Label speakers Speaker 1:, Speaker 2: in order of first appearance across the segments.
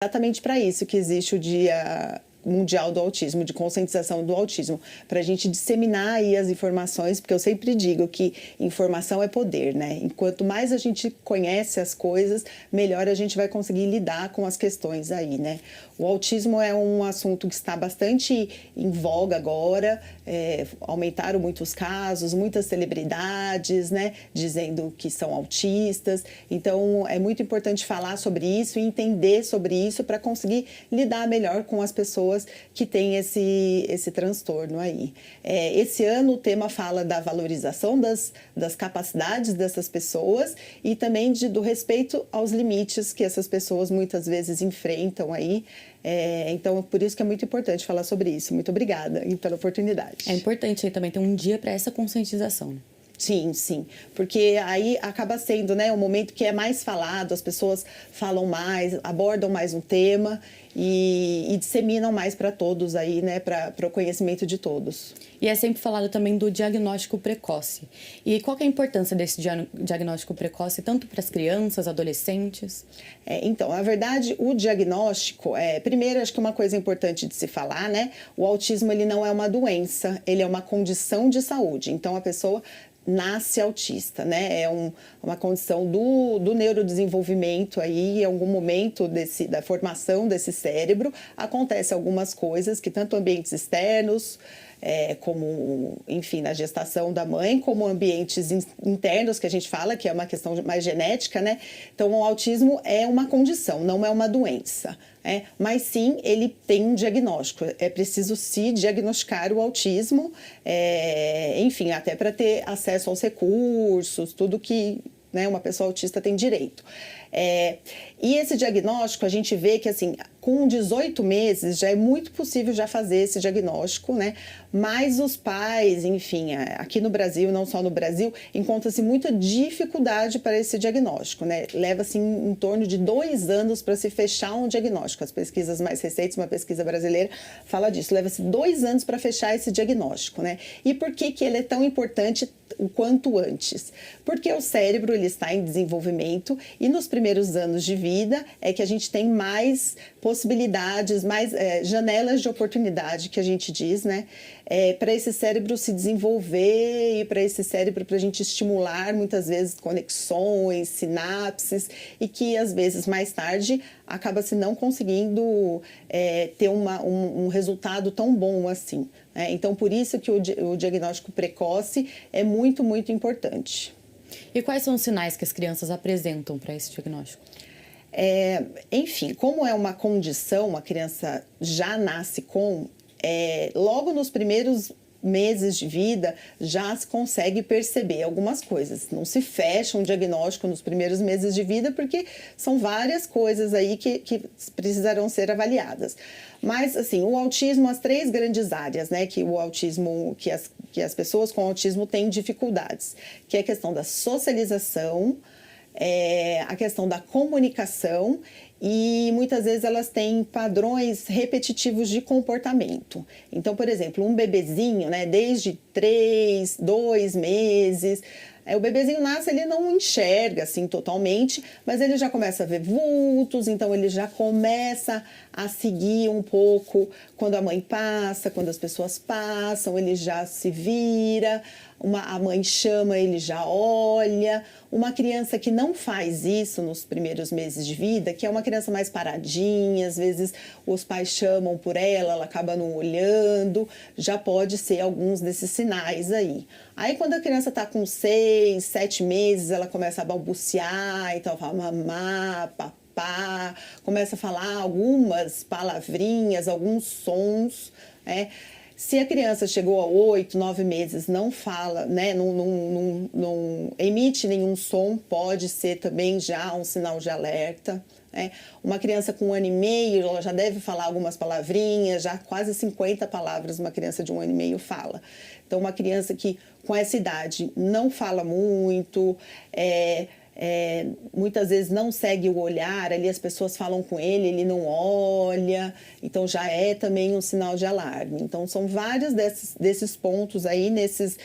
Speaker 1: Exatamente para isso que existe o Dia Mundial do Autismo, de conscientização do autismo, para a gente disseminar aí as informações, porque eu sempre digo que informação é poder, né? Enquanto mais a gente conhece as coisas, melhor a gente vai conseguir lidar com as questões aí, né? O autismo é um assunto que está bastante em voga agora, aumentaram muitos casos, muitas celebridades, né, dizendo que são autistas. Então, é muito importante falar sobre isso e entender sobre isso para conseguir lidar melhor com as pessoas que têm esse transtorno aí. Esse ano o tema fala da valorização das capacidades dessas pessoas e também do respeito aos limites que essas pessoas muitas vezes enfrentam aí. Então, por isso que é muito importante falar sobre isso. Muito obrigada pela oportunidade.
Speaker 2: É importante aí também ter um dia para essa conscientização.
Speaker 1: Sim, sim, porque aí acaba sendo, né, um momento que é mais falado, as pessoas falam mais, abordam mais um tema e disseminam mais para todos aí, né, para o conhecimento de todos.
Speaker 2: E é sempre falado também do diagnóstico precoce. E qual que é a importância desse diagnóstico precoce, tanto para as crianças, adolescentes?
Speaker 1: Então, na verdade, o diagnóstico, primeiro, acho que uma coisa importante de se falar, né, o autismo ele não é uma doença, ele é uma condição de saúde. Então, a pessoa nasce autista, né? É uma condição do neurodesenvolvimento aí, em algum momento da formação desse cérebro, acontece algumas coisas que tanto ambientes externos, como, enfim, na gestação da mãe, como ambientes internos, que a gente fala, que é uma questão mais genética, né? Então, o autismo é uma condição, não é uma doença. Mas sim, ele tem um diagnóstico. É preciso se diagnosticar o autismo, enfim, até para ter acesso aos recursos, tudo que, né, uma pessoa autista tem direito. E esse diagnóstico, a gente vê que, assim, com 18 meses já é muito possível já fazer esse diagnóstico, né? Mas os pais, enfim, aqui no Brasil, não só no Brasil, encontra-se muita dificuldade para esse diagnóstico, né? Leva-se em torno de 2 anos para se fechar um diagnóstico. As pesquisas mais recentes, uma pesquisa brasileira, fala disso. Leva-se 2 anos para fechar esse diagnóstico, né? E por que ele é tão importante o quanto antes? Porque o cérebro ele está em desenvolvimento e nos primeiros anos de vida é que a gente tem mais possibilidades, mais janelas de oportunidade, que a gente diz, né? Para esse cérebro se desenvolver e para esse cérebro, para a gente estimular muitas vezes conexões, sinapses, e que às vezes mais tarde acaba-se não conseguindo ter um resultado tão bom assim. Então, por isso que o diagnóstico precoce é muito, muito importante.
Speaker 2: E quais são os sinais que as crianças apresentam para esse diagnóstico?
Speaker 1: Enfim, como é uma condição, a criança já nasce com, logo nos primeiros meses de vida já se consegue perceber algumas coisas. Não se fecha um diagnóstico nos primeiros meses de vida porque são várias coisas aí que precisarão ser avaliadas. Mas, assim, o autismo, as 3 grandes áreas, né, que o autismo, que as pessoas com autismo têm dificuldades, que é a questão da socialização, a questão da comunicação e muitas vezes elas têm padrões repetitivos de comportamento. Então, por exemplo, um bebezinho, né, desde 3, 2 meses, o bebezinho nasce, ele não enxerga assim totalmente, mas ele já começa a ver vultos, então ele já começa a seguir um pouco quando a mãe passa, quando as pessoas passam, ele já se vira, a mãe chama, ele já olha. Uma criança que não faz isso nos primeiros meses de vida, que é uma criança mais paradinha, às vezes os pais chamam por ela, ela acaba não olhando, já pode ser alguns desses sinais aí. Aí quando a criança está com 6, 7 meses, ela começa a balbuciar, então fala mamá, papá, começa a falar algumas palavrinhas, alguns sons, Se a criança chegou a 8, 9 meses, não fala, né, não emite nenhum som, pode ser também já um sinal de alerta. Uma criança com 1 ano e meio, ela já deve falar algumas palavrinhas, já quase 50 palavras uma criança de 1 ano e meio fala. Então, uma criança que com essa idade não fala muito, muitas vezes não segue o olhar, ali as pessoas falam com ele não olha, então já é também um sinal de alarme. Então são vários desses pontos aí, nesses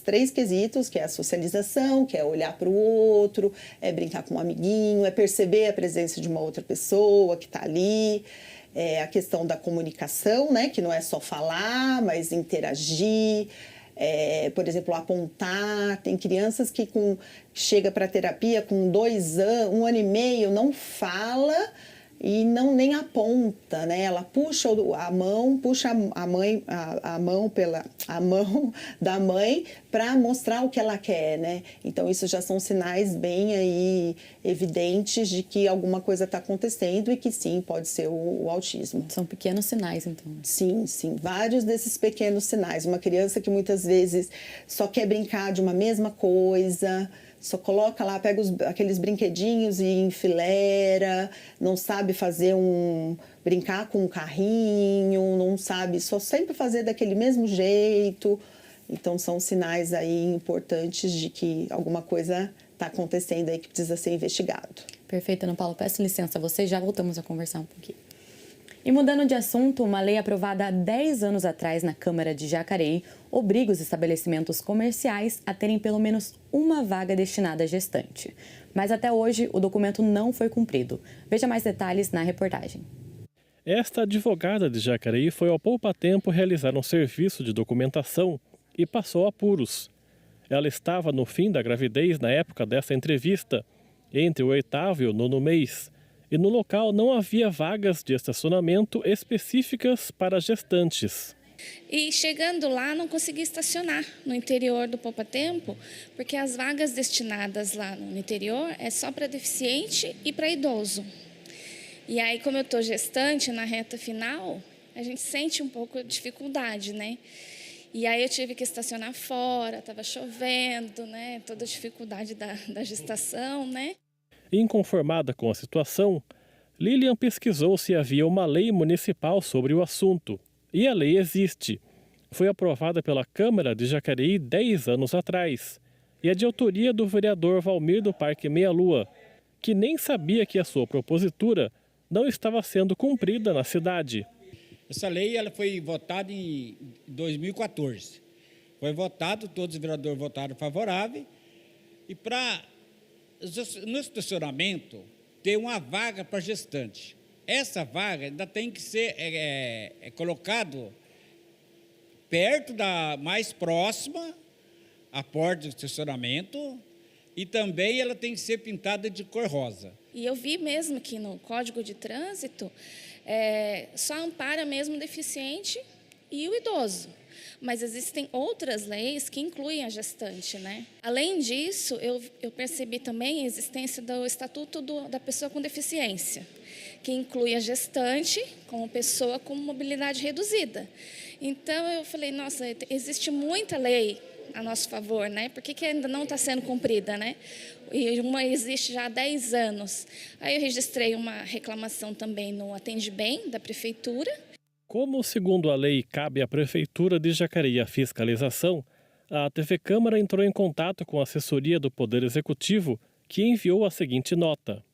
Speaker 1: 3 quesitos, que é a socialização, que é olhar para o outro, é brincar com um amiguinho, é perceber a presença de uma outra pessoa que está ali, a questão da comunicação, né, que não é só falar, mas interagir. Por exemplo, apontar. Tem crianças que chega para terapia com 2 anos, 1 ano e meio, não fala e nem aponta, né? Ela puxa a mão da mãe para mostrar o que ela quer, né? Então isso já são sinais bem aí evidentes de que alguma coisa está acontecendo e que sim, pode ser o autismo.
Speaker 2: São pequenos sinais, então.
Speaker 1: Sim, vários desses pequenos sinais. Uma criança que muitas vezes só quer brincar de uma mesma coisa, só coloca lá, pega aqueles brinquedinhos e enfileira, não sabe brincar com um carrinho, não sabe, só sempre fazer daquele mesmo jeito. Então são sinais aí importantes de que alguma coisa está acontecendo aí que precisa ser investigado.
Speaker 2: Perfeito, Ana Paula. Peço licença a você, já voltamos a conversar um pouquinho. E mudando de assunto, uma lei aprovada há 10 anos atrás na Câmara de Jacareí obriga os estabelecimentos comerciais a terem pelo menos uma vaga destinada à gestante. Mas até hoje o documento não foi cumprido. Veja mais detalhes na reportagem.
Speaker 3: Esta advogada de Jacareí foi ao poupa-tempo realizar um serviço de documentação e passou apuros. Ela estava no fim da gravidez na época dessa entrevista, entre o 8º e o 9º mês. E no local não havia vagas de estacionamento específicas para gestantes.
Speaker 4: E chegando lá, não consegui estacionar no interior do poupa-tempo, porque as vagas destinadas lá no interior é só para deficiente e para idoso. E aí, como eu estou gestante, na reta final, a gente sente um pouco de dificuldade, né? E aí eu tive que estacionar fora, estava chovendo, né? Toda a dificuldade da gestação, né?
Speaker 3: Inconformada com a situação, Lilian pesquisou se havia uma lei municipal sobre o assunto. E a lei existe. Foi aprovada pela Câmara de Jacareí 10 anos atrás. E é de autoria do vereador Valmir do Parque Meia Lua, que nem sabia que a sua propositura não estava sendo cumprida na cidade.
Speaker 5: Essa lei ela foi votada em 2014. Foi votado, todos os vereadores votaram favorável. E no estacionamento, ter uma vaga para gestante. Essa vaga ainda tem que ser colocado perto mais próxima à porta do estacionamento e também ela tem que ser pintada de cor rosa.
Speaker 4: E eu vi mesmo que no Código de Trânsito só ampara mesmo o deficiente e o idoso. Mas existem outras leis que incluem a gestante, né? Além disso, eu percebi também a existência do Estatuto da Pessoa com Deficiência, que inclui a gestante como pessoa com mobilidade reduzida. Então, eu falei, nossa, existe muita lei a nosso favor, né? Por que ainda não está sendo cumprida, né? E uma existe já há 10 anos. Aí eu registrei uma reclamação também no Atende Bem, da Prefeitura.
Speaker 3: Como, segundo a lei, cabe à Prefeitura de Jacareí a fiscalização, a TV Câmara entrou em contato com a assessoria do Poder Executivo, que enviou a seguinte nota.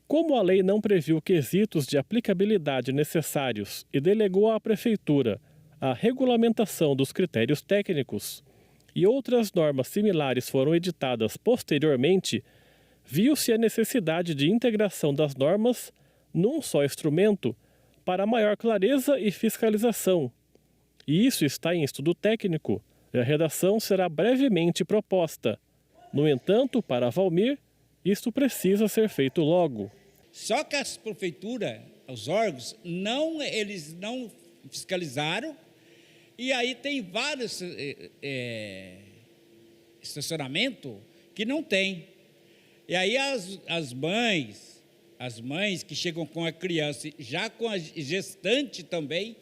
Speaker 3: Como a lei não previu quesitos de aplicabilidade necessários e delegou à Prefeitura a regulamentação dos critérios técnicos e outras normas similares foram editadas posteriormente, viu-se a necessidade de integração das normas num só instrumento para maior clareza e fiscalização. E isso está em estudo técnico e a redação será brevemente proposta. No entanto, para Valmir, isto precisa ser feito logo.
Speaker 5: Só que as prefeituras, os órgãos, eles não fiscalizaram e aí tem vários estacionamentos que não tem. E aí as mães que chegam com a criança, já com a gestante também,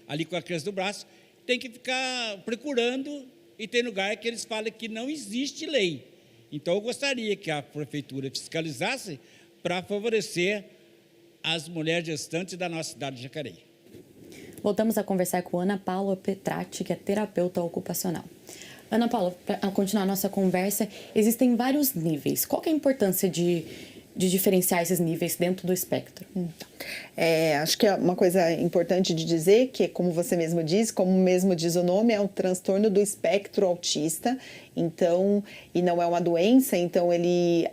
Speaker 5: ali com a criança do braço, tem que ficar procurando e tem lugar que eles falam que não existe lei. Então, eu gostaria que a prefeitura fiscalizasse para favorecer as mulheres gestantes da nossa cidade de
Speaker 2: Voltamos a conversar com Ana Paula Petrati, que é terapeuta ocupacional. Ana Paula, para continuar a nossa conversa, existem vários níveis. Qual que é a importância de diferenciar esses níveis dentro do espectro?
Speaker 1: Acho que é uma coisa importante de dizer que, como você mesmo diz, como mesmo diz o nome, é um transtorno do espectro autista. Então, e não é uma doença, então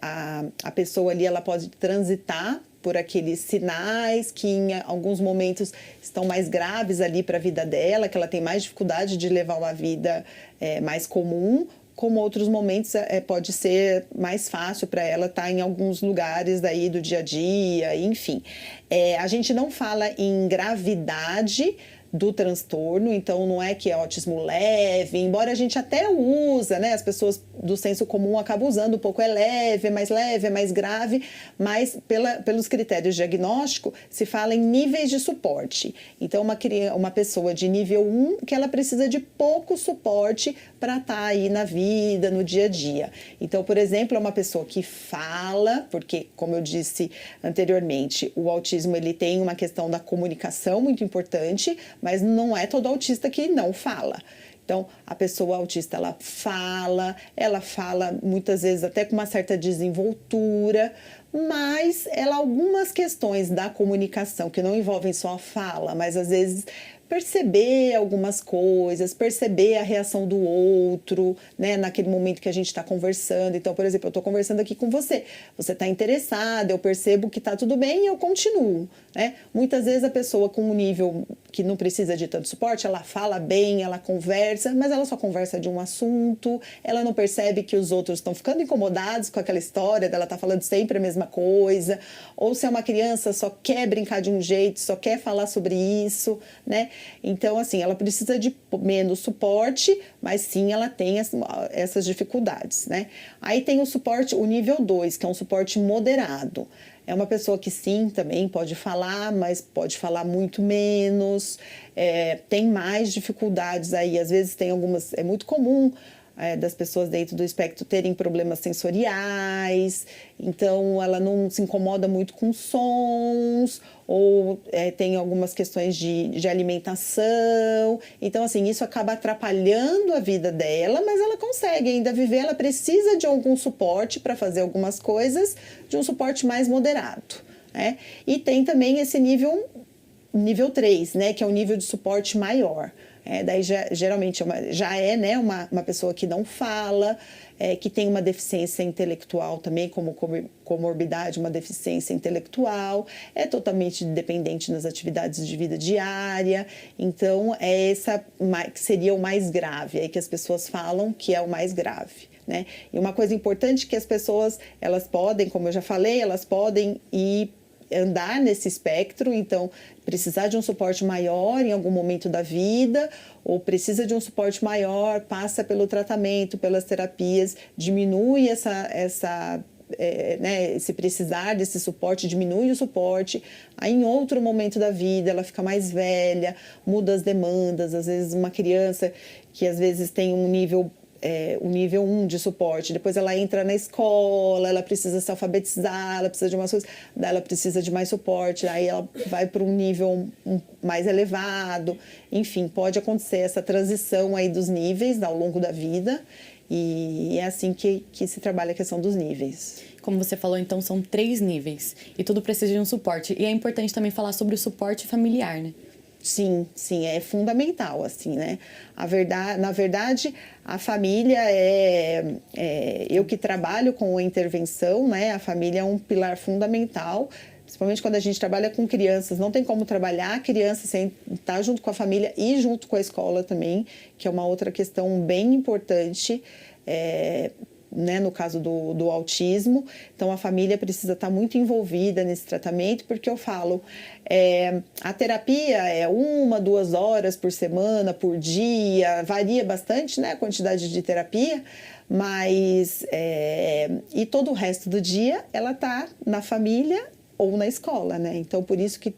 Speaker 1: a pessoa ali ela pode transitar por aqueles sinais que em alguns momentos estão mais graves ali para a vida dela, que ela tem mais dificuldade de levar uma vida mais comum, como outros momentos pode ser mais fácil para ela estar em alguns lugares daí do dia a dia, enfim. A gente não fala em gravidade do transtorno, então não é que é autismo leve, embora a gente até usa, né? As pessoas do senso comum acabam usando um pouco, leve, é mais grave, mas pelos critérios diagnósticos se fala em níveis de suporte. Então uma pessoa de nível 1 que ela precisa de pouco suporte para estar aí na vida, no dia a dia. Então, por exemplo, é uma pessoa que fala, porque, como eu disse anteriormente, o autismo ele tem uma questão da comunicação muito importante, mas não é todo autista que não fala. Então, a pessoa autista, ela fala muitas vezes até com uma certa desenvoltura, mas algumas questões da comunicação que não envolvem só a fala, mas às vezes perceber algumas coisas, perceber a reação do outro, né, naquele momento que a gente está conversando. Então, por exemplo, eu estou conversando aqui com você, você está interessada, eu percebo que está tudo bem e eu continuo, né? Muitas vezes a pessoa com um nível que não precisa de tanto suporte, ela fala bem, ela conversa, mas ela só conversa de um assunto, ela não percebe que os outros estão ficando incomodados com aquela história dela tá falando sempre a mesma coisa, ou se é uma criança, só quer brincar de um jeito, só quer falar sobre isso, né? Então, assim, ela precisa de menos suporte, mas sim ela tem essas dificuldades, né? Aí tem o suporte, o nível 2, que é um suporte moderado. É uma pessoa que sim, também pode falar, mas pode falar muito menos, tem mais dificuldades aí, às vezes tem algumas, é muito comum das pessoas dentro do espectro terem problemas sensoriais, então ela não se incomoda muito com sons, ou tem algumas questões de alimentação, então assim, isso acaba atrapalhando a vida dela, mas ela consegue ainda viver, ela precisa de algum suporte para fazer algumas coisas, de um suporte mais moderado, né? E tem também esse nível 3, né, que é um nível de suporte maior. Daí geralmente já é, né, uma pessoa que não fala, que tem uma deficiência intelectual também, como comorbidade, uma deficiência intelectual, é totalmente dependente nas atividades de vida diária, então essa que seria o mais grave, aí que as pessoas falam que é o mais grave, né? E uma coisa importante que as pessoas, elas podem, como eu já falei, elas podem andar nesse espectro, então precisar de um suporte maior em algum momento da vida, ou precisa de um suporte maior, passa pelo tratamento, pelas terapias, diminui se precisar desse suporte, diminui o suporte, aí em outro momento da vida ela fica mais velha, muda as demandas, às vezes uma criança que às vezes tem um nível o nível 1 de suporte, depois ela entra na escola, ela precisa se alfabetizar, ela precisa de umas coisas, daí ela precisa de mais suporte, aí ela vai para um nível mais elevado, enfim, pode acontecer essa transição aí dos níveis ao longo da vida, e é assim que se trabalha a questão dos níveis.
Speaker 2: Como você falou, então, são 3 níveis, e tudo precisa de um suporte, e é importante também falar sobre o suporte familiar, né?
Speaker 1: Sim, é fundamental, assim, né? Na verdade, a família eu que trabalho com a intervenção, né? A família é um pilar fundamental, principalmente quando a gente trabalha com crianças. Não tem como trabalhar a criança sem estar junto com a família e junto com a escola também, que é uma outra questão bem importante, né, no caso do autismo. Então, a família precisa estar muito envolvida nesse tratamento, porque eu falo, a terapia é 1, 2 horas por semana, por dia, varia bastante, né, a quantidade de terapia, mas e todo o resto do dia ela está na família ou na escola, né? Então, por isso que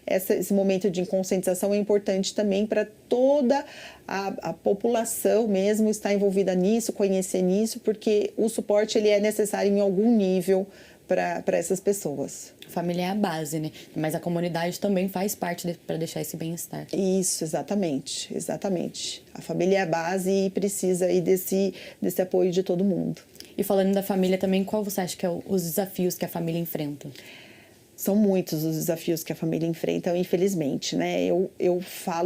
Speaker 1: esse momento de conscientização é importante também para toda a população mesmo estar envolvida nisso, conhecer nisso, porque o suporte ele é necessário em algum nível para essas pessoas.
Speaker 2: A família é a base, né? Mas a comunidade também faz parte para deixar esse bem-estar.
Speaker 1: Isso, exatamente, exatamente. A família é a base e precisa aí desse apoio de todo mundo.
Speaker 2: E falando da família também, qual você acha que é os desafios que a família enfrenta?
Speaker 1: São muitos os desafios que a família enfrenta, infelizmente, né?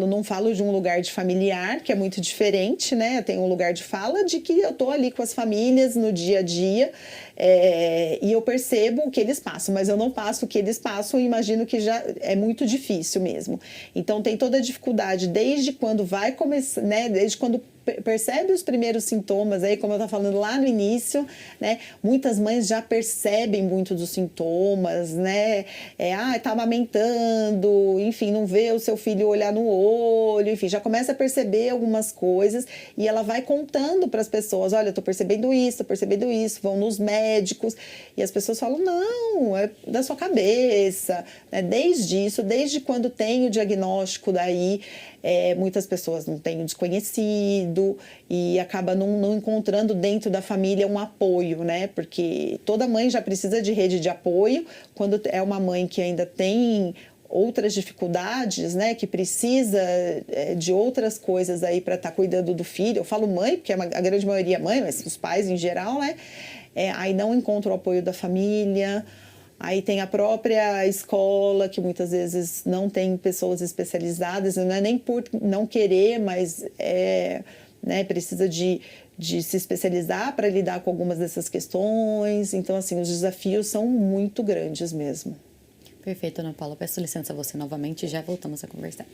Speaker 1: Não falo de um lugar de familiar, que é muito diferente, né? Eu tenho um lugar de fala de que eu tô ali com as famílias no dia a dia, e eu percebo o que eles passam, mas eu não passo o que eles passam e imagino que já é muito difícil mesmo. Então tem toda a dificuldade desde quando vai começar, né? Desde quando percebe os primeiros sintomas, aí, como eu estava falando lá no início, né? Muitas mães já percebem muito dos sintomas, né? Tá amamentando, enfim, não vê o seu filho olhar no olho, enfim, já começa a perceber algumas coisas e ela vai contando para as pessoas, olha, tô percebendo isso, vão nos médicos e as pessoas falam, não, é da sua cabeça, né? Desde quando tem o diagnóstico daí, muitas pessoas não têm o desconhecido e acaba não encontrando dentro da família um apoio, né? Porque toda mãe já precisa de rede de apoio. Quando é uma mãe que ainda tem outras dificuldades, né? Que precisa de outras coisas aí para estar cuidando do filho. Eu falo mãe, porque a grande maioria é mãe, mas os pais em geral, né? Aí não encontra o apoio da família. Aí tem a própria escola, que muitas vezes não tem pessoas especializadas, não é nem por não querer, mas né, precisa de se especializar para lidar com algumas dessas questões. Então, assim, os desafios são muito grandes mesmo.
Speaker 2: Perfeito, Ana Paula. Peço licença a você novamente e já voltamos a conversar.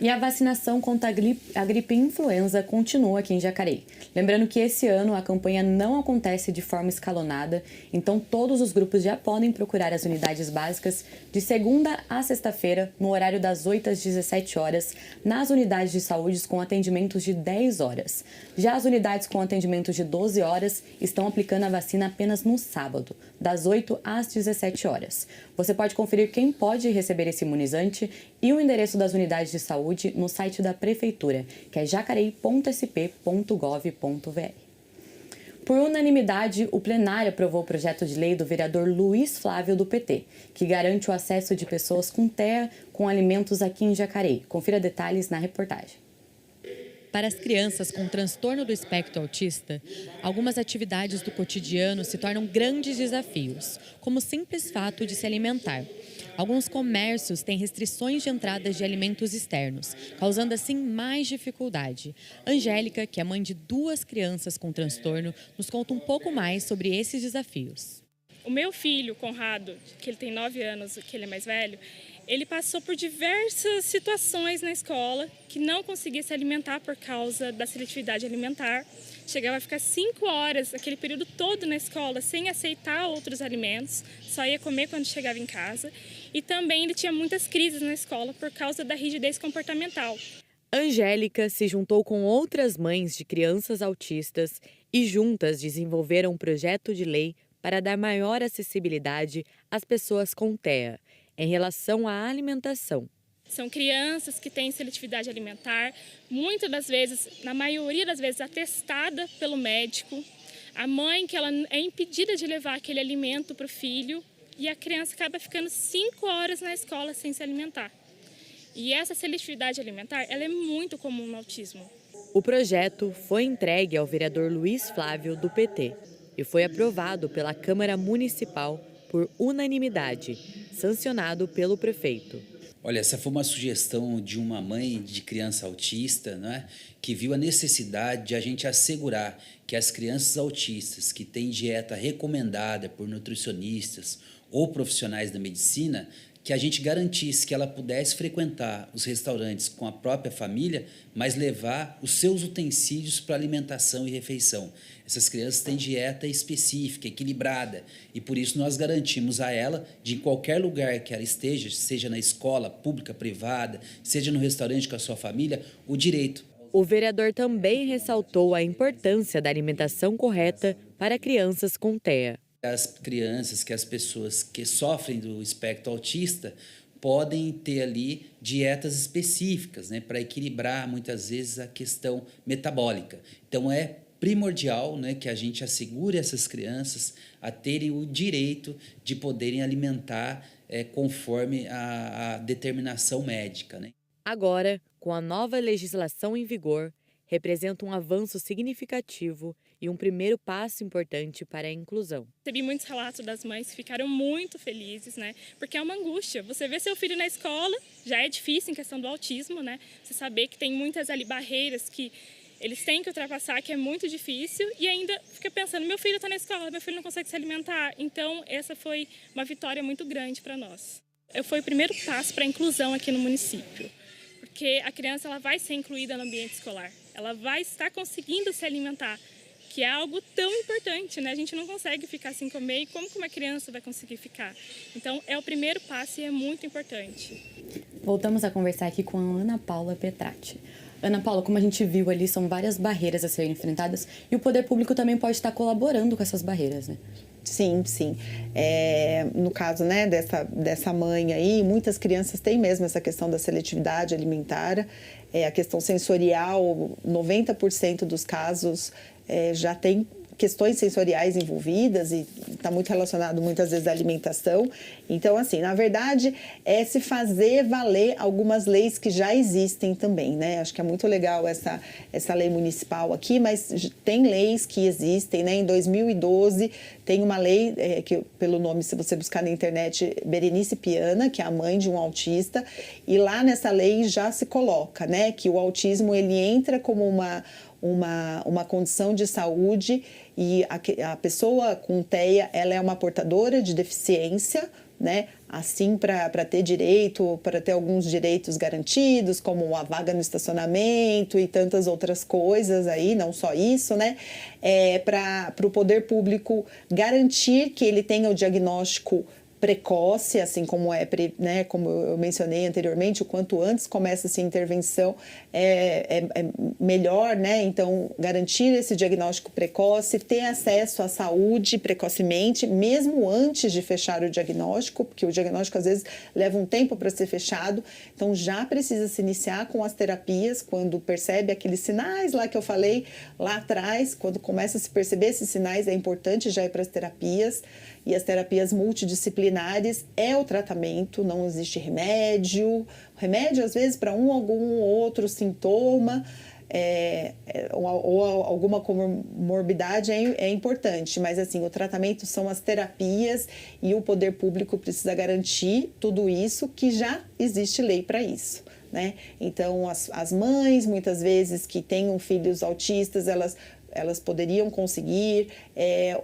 Speaker 2: E a vacinação contra a gripe influenza continua aqui em Jacareí. Lembrando que esse ano a campanha não acontece de forma escalonada, então todos os grupos já podem procurar as unidades básicas de segunda a sexta-feira, no horário das 8 às 17 horas, nas unidades de saúde com atendimentos de 10 horas. Já as unidades com atendimentos de 12 horas estão aplicando a vacina apenas no sábado, das 8 às 17 horas. Você pode conferir quem pode receber esse imunizante e o endereço das unidades de saúde no site da Prefeitura, que é jacareí.sp.gov.br. Por unanimidade, o plenário aprovou o projeto de lei do vereador Luiz Flávio, do PT, que garante o acesso de pessoas com TEA com alimentos aqui em Jacareí. Confira detalhes na reportagem. Para as crianças com transtorno do espectro autista, algumas atividades do cotidiano se tornam grandes desafios, como o simples fato de se alimentar. Alguns comércios têm restrições de entrada de alimentos externos, causando assim mais dificuldade. Angélica, que é mãe de 2 crianças com transtorno, nos conta um pouco mais sobre esses desafios.
Speaker 6: O meu filho, Conrado, que ele tem 9 anos, que ele é mais velho, ele passou por diversas situações na escola que não conseguia se alimentar por causa da seletividade alimentar. Chegava a ficar 5 horas, aquele período todo na escola, sem aceitar outros alimentos, só ia comer quando chegava em casa. E também ele tinha muitas crises na escola por causa da rigidez comportamental.
Speaker 2: Angélica se juntou com outras mães de crianças autistas e juntas desenvolveram um projeto de lei para dar maior acessibilidade às pessoas com TEA em relação à alimentação.
Speaker 6: São crianças que têm seletividade alimentar, muitas das vezes, na maioria das vezes, atestada pelo médico. A mãe que ela é impedida de levar aquele alimento para o filho e a criança acaba ficando 5 horas na escola sem se alimentar. E essa seletividade alimentar, ela é muito comum no autismo.
Speaker 2: O projeto foi entregue ao vereador Luiz Flávio, do PT, e foi aprovado pela Câmara Municipal por unanimidade, sancionado pelo prefeito.
Speaker 7: Olha, essa foi uma sugestão de uma mãe de criança autista, né, que viu a necessidade de a gente assegurar que as crianças autistas que têm dieta recomendada por nutricionistas ou profissionais da medicina, que a gente garantisse que ela pudesse frequentar os restaurantes com a própria família, mas levar os seus utensílios para alimentação e refeição. Essas crianças têm dieta específica, equilibrada, e por isso nós garantimos a ela, de em qualquer lugar que ela esteja, seja na escola pública, privada, seja no restaurante com a sua família, o direito.
Speaker 2: O vereador também ressaltou a importância da alimentação correta para crianças com TEA.
Speaker 7: As crianças, que as pessoas que sofrem do espectro autista podem ter ali dietas específicas, né, para equilibrar muitas vezes a questão metabólica. Então é primordial, né, que a gente assegure essas crianças a terem o direito de poderem alimentar conforme a determinação médica, né?
Speaker 2: Agora, com a nova legislação em vigor, representa um avanço significativo e um primeiro passo importante para a inclusão.
Speaker 6: Recebi muitos relatos das mães que ficaram muito felizes, né? Porque é uma angústia. Você vê seu filho na escola, já é difícil em questão do autismo, né? Você saber que tem muitas ali barreiras que eles têm que ultrapassar, que é muito difícil, e ainda fica pensando, meu filho está na escola, meu filho não consegue se alimentar. Então, essa foi uma vitória muito grande para nós. Foi o primeiro passo para a inclusão aqui no município, porque a criança ela vai ser incluída no ambiente escolar, ela vai estar conseguindo se alimentar, que é algo tão importante, né? A gente não consegue ficar sem comer, e como que uma criança vai conseguir ficar? Então, é o primeiro passo e é muito importante.
Speaker 2: Voltamos a conversar aqui com a Ana Paula Petrati. Ana Paula, como a gente viu ali, são várias barreiras a serem enfrentadas e o poder público também pode estar colaborando com essas barreiras, né?
Speaker 1: Sim, sim. No caso, né, dessa mãe aí, muitas crianças têm mesmo essa questão da seletividade alimentar, a questão sensorial, 90% dos casos já tem questões sensoriais envolvidas e está muito relacionado muitas vezes à alimentação. Então, assim, na verdade, é se fazer valer algumas leis que já existem também, né? Acho que é muito legal essa lei municipal aqui, mas tem leis que existem, né? Em 2012, tem uma lei, que pelo nome, se você buscar na internet, Berenice Piana, que é a mãe de um autista, e lá nessa lei já se coloca, né? Que o autismo, ele entra como uma condição de saúde e a pessoa com TEA, ela é uma portadora de deficiência, né? Assim, para ter direito, para ter alguns direitos garantidos, como a vaga no estacionamento e tantas outras coisas aí, não só isso, né? Para o poder público garantir que ele tenha o diagnóstico precoce, assim como né, como eu mencionei anteriormente, o quanto antes começa essa intervenção é melhor, né? Então, garantir esse diagnóstico precoce, ter acesso à saúde precocemente, mesmo antes de fechar o diagnóstico, porque o diagnóstico às vezes leva um tempo para ser fechado, então já precisa se iniciar com as terapias, quando percebe aqueles sinais lá que eu falei lá atrás, quando começa a se perceber esses sinais, é importante já ir para as terapias, e as terapias multidisciplinares é o tratamento, não existe remédio. Remédio, às vezes, para algum outro sintoma ou alguma comorbidade é importante, mas assim, o tratamento são as terapias e o poder público precisa garantir tudo isso, que já existe lei para isso, né? Então, as mães, muitas vezes, que tenham filhos autistas, elas poderiam conseguir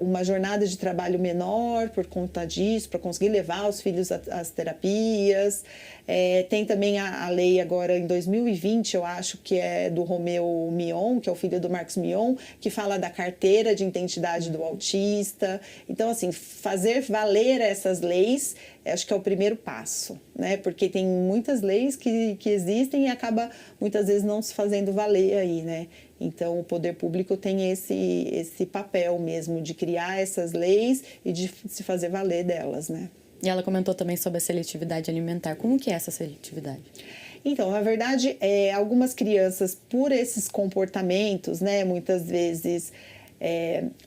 Speaker 1: uma jornada de trabalho menor por conta disso, para conseguir levar os filhos às terapias. Tem também a lei agora em 2020, eu acho que é do Romeu Mion, que é o filho do Marcos Mion, que fala da carteira de identidade do autista. Então, assim, fazer valer essas leis, acho que é o primeiro passo, né? Porque tem muitas leis que existem e acaba muitas vezes não se fazendo valer aí, né? Então, o poder público tem esse papel mesmo de criar essas leis e de se fazer valer delas, né?
Speaker 2: E ela comentou também sobre a seletividade alimentar. Como que é essa seletividade?
Speaker 1: Então, na verdade, algumas crianças, por esses comportamentos, né, muitas vezes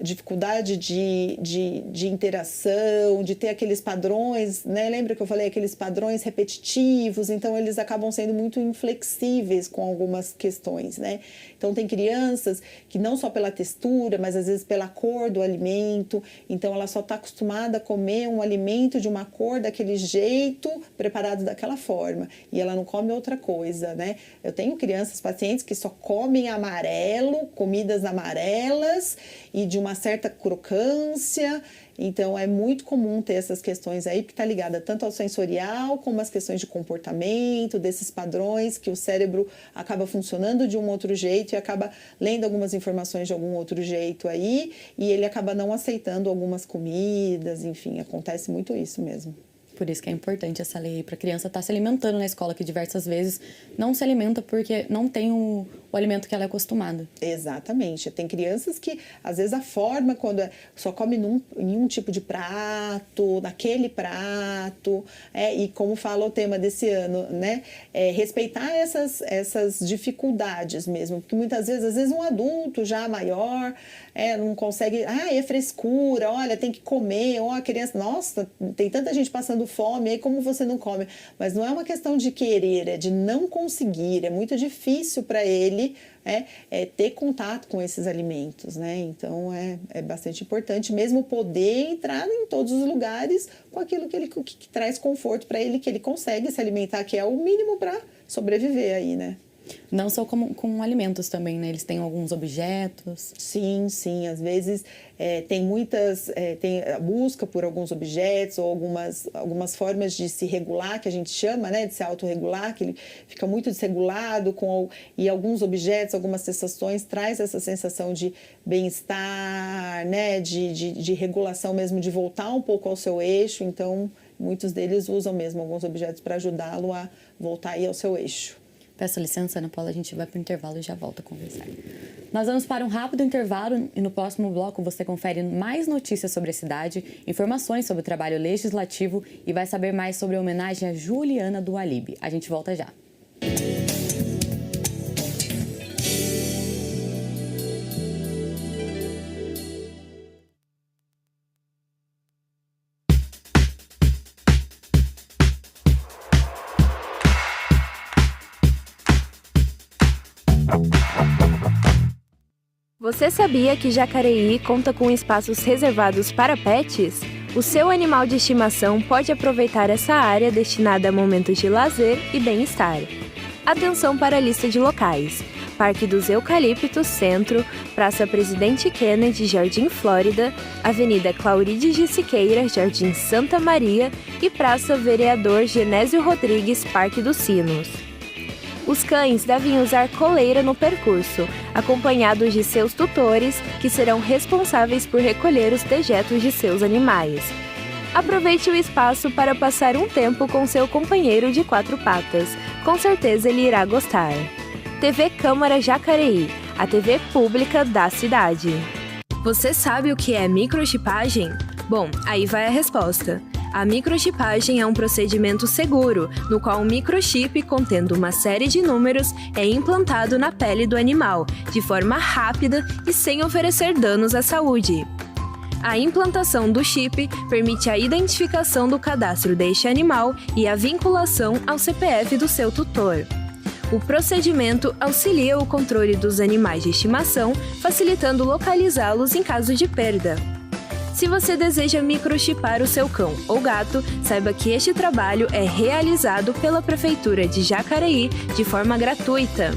Speaker 1: dificuldade de interação, de ter aqueles padrões, né? Lembra que eu falei aqueles padrões repetitivos? Então, eles acabam sendo muito inflexíveis com algumas questões, né? Então, tem crianças que não só pela textura, mas às vezes pela cor do alimento, então ela só está acostumada a comer um alimento de uma cor daquele jeito, preparado daquela forma, e ela não come outra coisa, né? Eu tenho pacientes que só comem amarelo, comidas amarelas, e de uma certa crocância. Então, é muito comum ter essas questões aí, que está ligada tanto ao sensorial, como às questões de comportamento, desses padrões que o cérebro acaba funcionando de um outro jeito e acaba lendo algumas informações de algum outro jeito aí, e ele acaba não aceitando algumas comidas, enfim, acontece muito isso mesmo.
Speaker 2: Por isso que é importante essa lei para a criança estar se alimentando na escola, que diversas vezes não se alimenta porque não tem o o alimento que ela é acostumada.
Speaker 1: Exatamente. Tem crianças que, às vezes, a forma, quando só come em um tipo de prato, naquele prato, e como fala o tema desse ano, né? Respeitar essas dificuldades mesmo, porque muitas vezes, às vezes um adulto já maior, não consegue, é frescura, olha, tem que comer, a criança, nossa, tem tanta gente passando fome, aí como você não come? Mas não é uma questão de querer, é de não conseguir, é muito difícil para ele ter contato com esses alimentos, né? Então é bastante importante mesmo poder entrar em todos os lugares com aquilo que traz conforto para ele, que ele consegue se alimentar, que é o mínimo para sobreviver aí, né?
Speaker 2: Não só com alimentos também, né? Eles têm alguns objetos.
Speaker 1: Sim. Às vezes tem tem a busca por alguns objetos ou algumas formas de se regular, que a gente chama, né? De se autorregular, que ele fica muito desregulado e alguns objetos, algumas sensações, traz essa sensação de bem-estar, né? De regulação mesmo, de voltar um pouco ao seu eixo. Então, muitos deles usam mesmo alguns objetos para ajudá-lo a voltar aí ao seu eixo.
Speaker 2: Peço licença, Ana Paula, a gente vai para o intervalo e já volta a conversar. Nós vamos para um rápido intervalo e no próximo bloco você confere mais notícias sobre a cidade, informações sobre o trabalho legislativo e vai saber mais sobre a homenagem a Juliana do Alibe. A gente volta já.
Speaker 8: Você sabia que Jacareí conta com espaços reservados para pets? O seu animal de estimação pode aproveitar essa área destinada a momentos de lazer e bem-estar. Atenção para a lista de locais: Parque dos Eucaliptos, Centro, Praça Presidente Kennedy, Jardim Flórida, Avenida Claurides de Siqueira, Jardim Santa Maria e Praça Vereador Genésio Rodrigues, Parque dos Sinos. Os cães devem usar coleira no percurso, acompanhados de seus tutores, que serão responsáveis por recolher os dejetos de seus animais. Aproveite o espaço para passar um tempo com seu companheiro de 4 patas. Com certeza ele irá gostar. TV Câmara Jacareí, a TV pública da cidade. Você sabe o que é microchipagem? Bom, aí vai a resposta. A microchipagem é um procedimento seguro, no qual um microchip contendo uma série de números é implantado na pele do animal, de forma rápida e sem oferecer danos à saúde. A implantação do chip permite a identificação do cadastro deste animal e a vinculação ao CPF do seu tutor. O procedimento auxilia o controle dos animais de estimação, facilitando localizá-los em caso de perda. Se você deseja microchipar o seu cão ou gato, saiba que este trabalho é realizado pela Prefeitura de Jacareí de forma gratuita.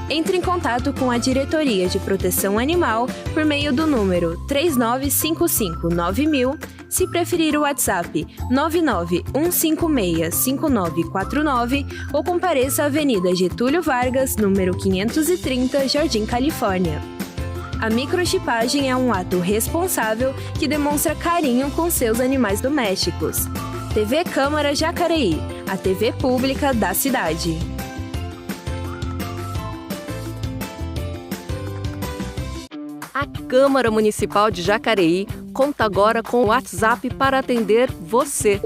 Speaker 8: Entre em contato com a Diretoria de Proteção Animal por meio do número 39559000, se preferir o WhatsApp 991565949 ou compareça à Avenida Getúlio Vargas, número 530, Jardim Califórnia. A microchipagem é um ato responsável que demonstra carinho com seus animais domésticos. TV Câmara Jacareí, a TV pública da cidade.
Speaker 9: A Câmara Municipal de Jacareí conta agora com o WhatsApp para atender você.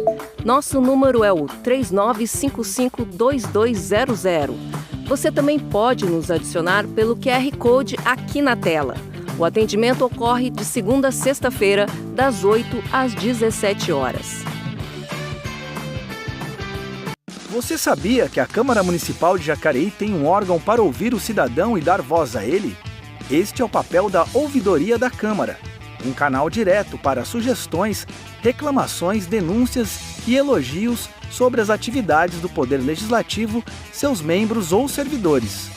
Speaker 9: Nosso número é o 39552200. Você também pode nos adicionar pelo QR Code aqui na tela. O atendimento ocorre de segunda a sexta-feira, das 8 às 17 horas.
Speaker 10: Você sabia que a Câmara Municipal de Jacareí tem um órgão para ouvir o cidadão e dar voz a ele? Este é o papel da Ouvidoria da Câmara, um canal direto para sugestões, reclamações, denúncias e elogios sobre as atividades do Poder Legislativo, seus membros ou servidores.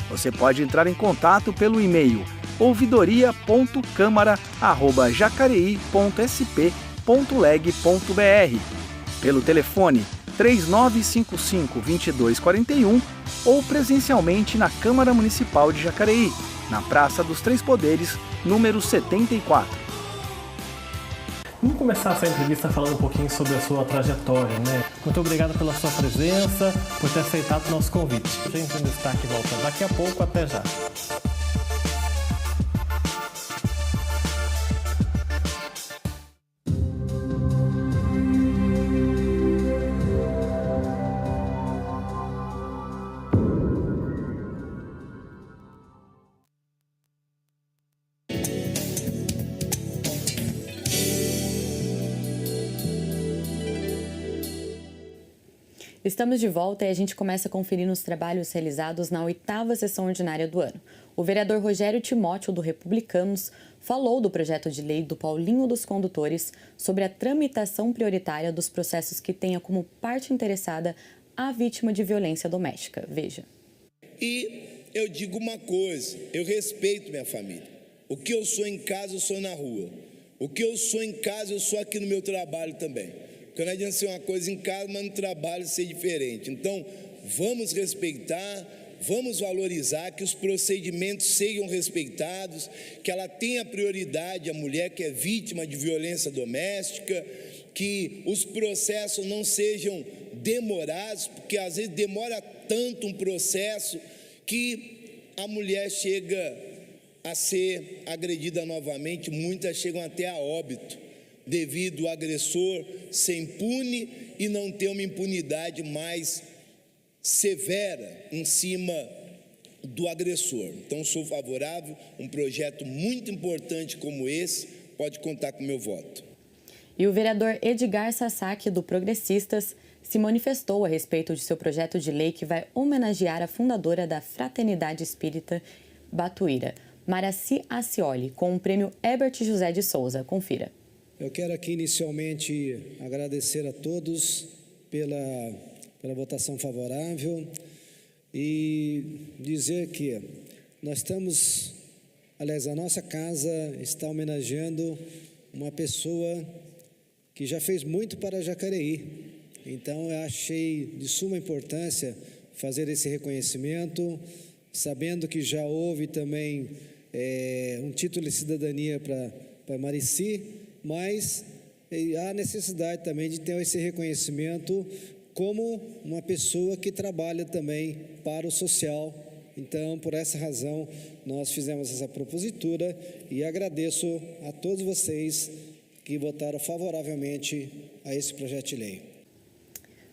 Speaker 10: Você pode entrar em contato pelo e-mail ouvidoria.câmara@jacareí.sp.leg.br, pelo telefone 3955-2241 ou presencialmente na Câmara Municipal de Jacareí, na Praça dos Três Poderes, número 74.
Speaker 3: Vamos começar essa entrevista falando um pouquinho sobre a sua trajetória, né? Muito obrigado pela sua presença, por ter aceitado o nosso convite. A gente em Destaque volta daqui a pouco, até já.
Speaker 2: Estamos de volta e a gente começa conferindo os trabalhos realizados na 8ª sessão ordinária do ano. O vereador Rogério Timóteo, do Republicanos, falou do projeto de lei do Paulinho dos Condutores sobre a tramitação prioritária dos processos que tenha como parte interessada a vítima de violência doméstica. Veja.
Speaker 11: E eu digo uma coisa, eu respeito minha família. O que eu sou em casa, eu sou na rua. O que eu sou em casa, eu sou aqui no meu trabalho também. Porque não adianta ser uma coisa em casa, mas no trabalho ser diferente. Então, vamos respeitar, vamos valorizar, que os procedimentos sejam respeitados, que ela tenha prioridade, a mulher que é vítima de violência doméstica, que os processos não sejam demorados, porque às vezes demora tanto um processo que a mulher chega a ser agredida novamente, muitas chegam até a óbito, devido ao agressor ser impune e não ter uma impunidade mais severa em cima do agressor. Então, sou favorável, um projeto muito importante como esse, pode contar com o meu voto.
Speaker 2: E o vereador Edgar Sasaki, do Progressistas, se manifestou a respeito de seu projeto de lei que vai homenagear a fundadora da Fraternidade Espírita Batuíra, Maraci Acioli, com o prêmio Herbert José de Souza. Confira.
Speaker 12: Eu quero aqui inicialmente agradecer a todos pela votação favorável e dizer que nós estamos, aliás, a nossa casa está homenageando uma pessoa que já fez muito para Jacareí. Então, eu achei de suma importância fazer esse reconhecimento, sabendo que já houve também um título de cidadania para Marici, mas há necessidade também de ter esse reconhecimento como uma pessoa que trabalha também para o social. Então, por essa razão, nós fizemos essa propositura e agradeço a todos vocês que votaram favoravelmente a esse projeto de lei.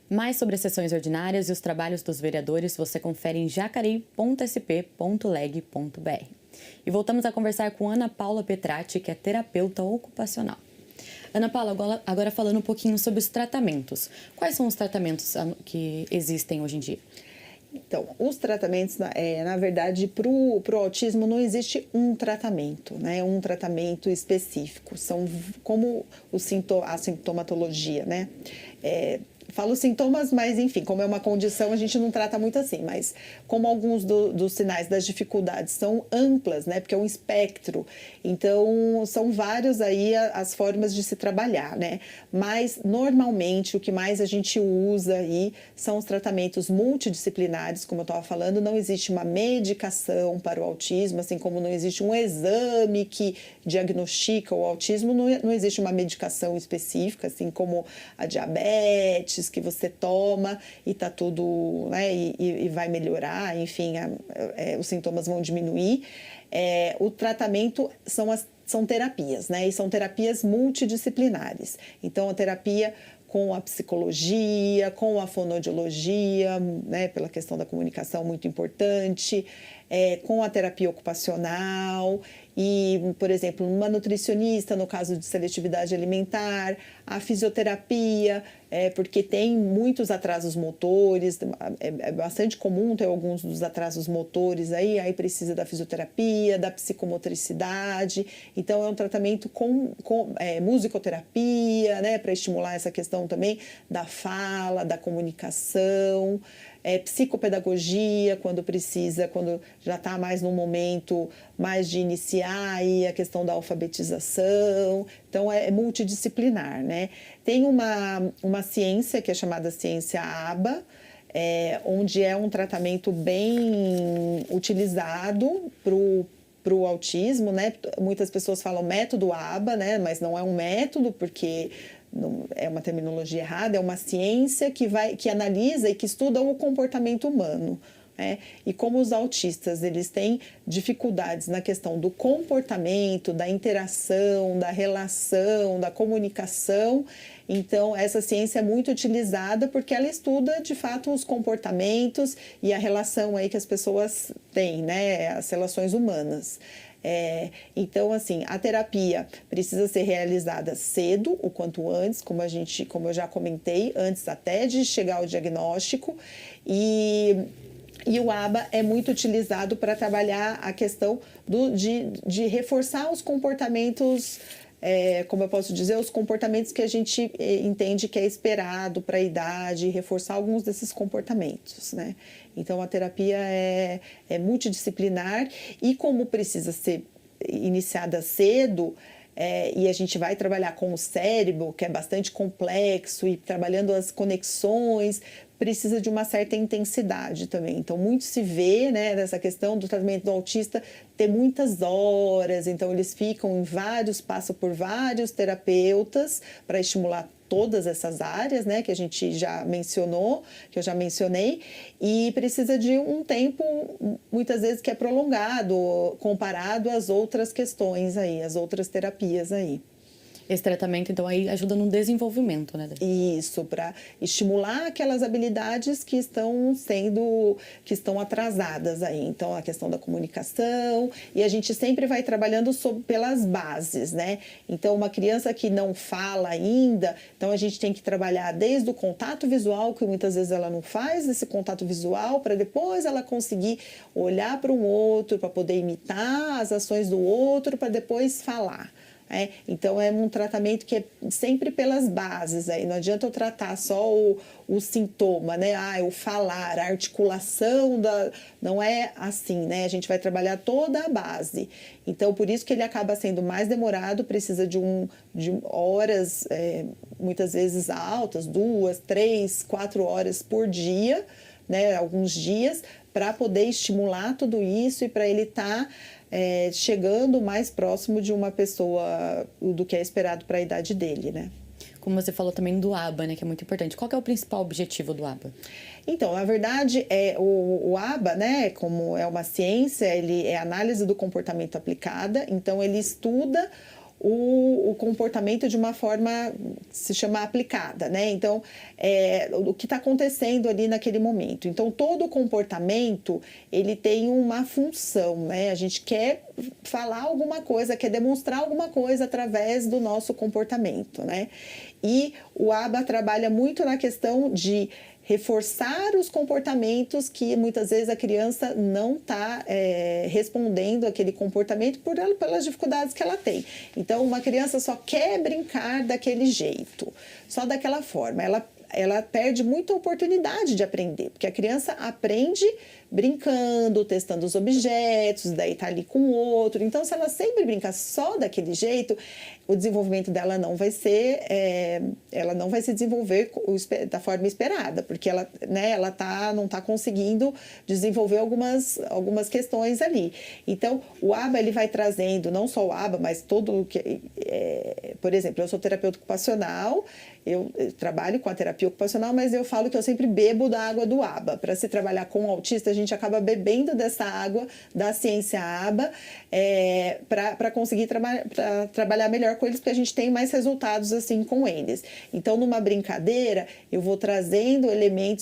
Speaker 2: Mais sobre as sessões ordinárias e os trabalhos dos vereadores você confere em jacareí.sp.leg.br. E voltamos a conversar com Ana Paula Petrati, que é terapeuta ocupacional. Ana Paula, agora falando um pouquinho sobre os tratamentos. Quais são os tratamentos que existem hoje em dia?
Speaker 1: Então, os tratamentos, na verdade, para o autismo não existe um tratamento, né? Um tratamento específico. São como a sintomatologia, né? Falo sintomas, mas enfim, como é uma condição, a gente não trata muito assim, mas como alguns dos sinais das dificuldades são amplas, né, porque é um espectro, então são vários aí as formas de se trabalhar, né, mas normalmente o que mais a gente usa aí são os tratamentos multidisciplinares, como eu estava falando, não existe uma medicação para o autismo, assim como não existe um exame que diagnostica o autismo, não existe uma medicação específica, assim como a diabetes, que você toma e tá tudo, né, e vai melhorar, enfim, os sintomas vão diminuir. O tratamento são terapias, né, e são terapias multidisciplinares. Então, a terapia com a psicologia, com a fonoaudiologia, né, pela questão da comunicação muito importante, com a terapia ocupacional e, por exemplo, uma nutricionista, no caso de seletividade alimentar, a fisioterapia, porque tem muitos atrasos motores, é bastante comum ter alguns dos atrasos motores aí precisa da fisioterapia, da psicomotricidade, então é um tratamento com musicoterapia, né, para estimular essa questão também da fala, da comunicação, psicopedagogia, quando precisa, quando já está mais num momento mais de iniciar aí a questão da alfabetização, então é multidisciplinar, né? Tem uma ciência que é chamada ciência ABA, onde é um tratamento bem utilizado para o autismo, né? Muitas pessoas falam método ABA, né? Mas não é um método, porque é uma terminologia errada, é uma ciência que analisa e que estuda o comportamento humano. E como os autistas eles têm dificuldades na questão do comportamento, da interação, da relação, da comunicação, então essa ciência é muito utilizada porque ela estuda de fato os comportamentos e a relação aí que as pessoas têm, né, as relações humanas. Então, assim, a terapia precisa ser realizada cedo, o quanto antes, como eu já comentei, antes até de chegar ao diagnóstico, e o ABA é muito utilizado para trabalhar a questão de reforçar os comportamentos, como eu posso dizer, os comportamentos que a gente entende que é esperado para a idade, reforçar alguns desses comportamentos, né? Então, a terapia é multidisciplinar e como precisa ser iniciada cedo, e a gente vai trabalhar com o cérebro, que é bastante complexo, e trabalhando as conexões, precisa de uma certa intensidade também. Então, muito se vê, né, dessa questão do tratamento do autista ter muitas horas, então eles passam por vários terapeutas para estimular todas essas áreas, né, que a gente já mencionou, que eu já mencionei, e precisa de um tempo, muitas vezes, que é prolongado, comparado às outras questões aí, às outras terapias aí.
Speaker 2: Esse tratamento, então, aí ajuda no desenvolvimento, né?
Speaker 1: Isso, para estimular aquelas habilidades que estão atrasadas aí. Então, a questão da comunicação, e a gente sempre vai trabalhando pelas bases, né? Então, uma criança que não fala ainda, então a gente tem que trabalhar desde o contato visual, que muitas vezes ela não faz esse contato visual, para depois ela conseguir olhar para um outro, para poder imitar as ações do outro, para depois falar. Então, é um tratamento que é sempre pelas bases. Aí. Não adianta eu tratar só o sintoma, né? O falar, a articulação, não é assim, né? A gente vai trabalhar toda a base. Então, por isso que ele acaba sendo mais demorado, precisa de horas, muitas vezes altas, 2, 3, 4 horas por dia, né? Alguns dias, para poder estimular tudo isso e para ele estar chegando mais próximo de uma pessoa do que é esperado para a idade dele, né?
Speaker 2: Como você falou também do ABA, né, que é muito importante. Qual que é o principal objetivo do ABA?
Speaker 1: Então, na verdade, o ABA, né, como é uma ciência, ele é análise do comportamento aplicada, então ele estuda o comportamento de uma forma, se chama aplicada, né? Então, o que está acontecendo ali naquele momento. Então, todo comportamento, ele tem uma função, né? A gente quer falar alguma coisa, quer demonstrar alguma coisa através do nosso comportamento, né? E o ABA trabalha muito na questão de reforçar os comportamentos que muitas vezes a criança não está respondendo aquele comportamento pelas dificuldades que ela tem. Então, uma criança só quer brincar daquele jeito, só daquela forma. Ela perde muita oportunidade de aprender, porque a criança aprende brincando, testando os objetos, daí tá ali com o outro. Então, se ela sempre brincar só daquele jeito, o desenvolvimento dela não vai ser, ela não vai se desenvolver da forma esperada, porque ela, né, não está conseguindo desenvolver algumas questões ali. Então, o ABA ele vai trazendo, não só o ABA, mas todo o que, por exemplo, eu sou terapeuta ocupacional, eu trabalho com a terapia ocupacional, mas eu falo que eu sempre bebo da água do ABA. Para se trabalhar com o autista, a gente acaba bebendo dessa água da ciência ABA para conseguir trabalhar melhor com eles, porque a gente tem mais resultados assim com eles. Então, numa brincadeira, eu vou trazendo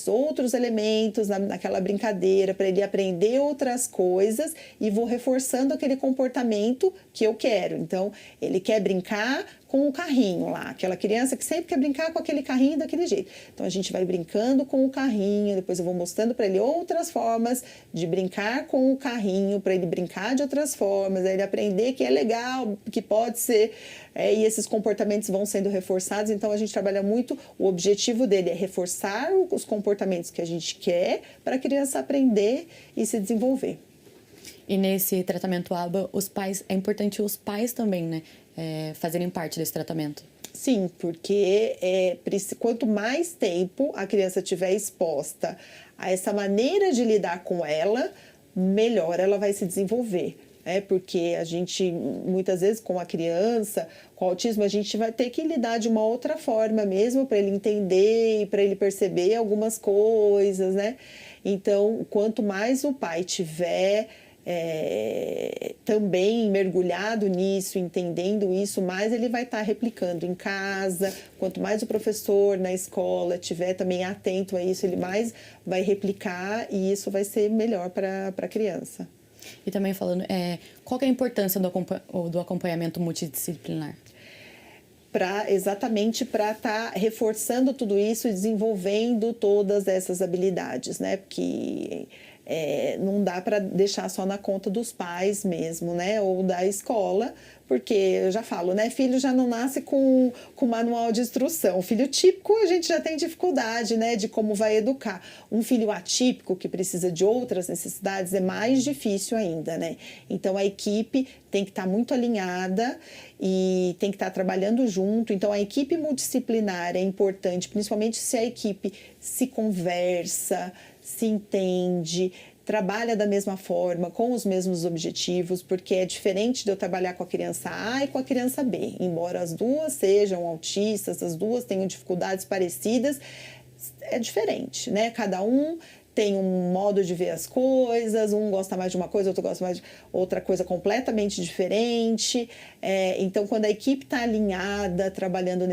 Speaker 1: outros elementos naquela brincadeira para ele aprender outras coisas e vou reforçando aquele comportamento que eu quero. Então, ele quer brincar com o carrinho lá, aquela criança que sempre quer brincar com aquele carrinho daquele jeito. Então, a gente vai brincando com o carrinho, depois eu vou mostrando para ele outras formas de brincar com o carrinho, para ele brincar de outras formas, ele aprender que é legal, que pode ser, e esses comportamentos vão sendo reforçados. Então, a gente trabalha muito, o objetivo dele é reforçar os comportamentos que a gente quer para a criança aprender e se desenvolver.
Speaker 2: E nesse tratamento ABA, é importante os pais também, né? Fazerem parte desse tratamento.
Speaker 1: Sim, porque quanto mais tempo a criança estiver exposta a essa maneira de lidar com ela, melhor ela vai se desenvolver. Porque a gente, muitas vezes, com a criança, com autismo, a gente vai ter que lidar de uma outra forma mesmo, para ele entender e para ele perceber algumas coisas, né? Então, quanto mais o pai tiver também mergulhado nisso, entendendo isso, mais ele vai estar replicando em casa. Quanto mais o professor na escola estiver também atento a isso, ele mais vai replicar e isso vai ser melhor para a criança.
Speaker 2: E também falando, qual que é a importância do acompanhamento multidisciplinar?
Speaker 1: Exatamente para estar reforçando tudo isso e desenvolvendo todas essas habilidades, né? Porque não dá para deixar só na conta dos pais mesmo, né? Ou da escola, porque eu já falo, né? Filho já não nasce com manual de instrução. Filho típico a gente já tem dificuldade, né? De como vai educar. Um filho atípico que precisa de outras necessidades é mais difícil ainda, né? Então a equipe tem que estar muito alinhada e tem que estar trabalhando junto. Então a equipe multidisciplinar é importante, principalmente se a equipe se conversa, se entende, trabalha da mesma forma, com os mesmos objetivos, porque é diferente de eu trabalhar com a criança A e com a criança B. Embora as duas sejam autistas, as duas tenham dificuldades parecidas, é diferente, né? Cada um tem um modo de ver as coisas, um gosta mais de uma coisa, outro gosta mais de outra coisa completamente diferente. Então, quando a equipe está alinhada, trabalhando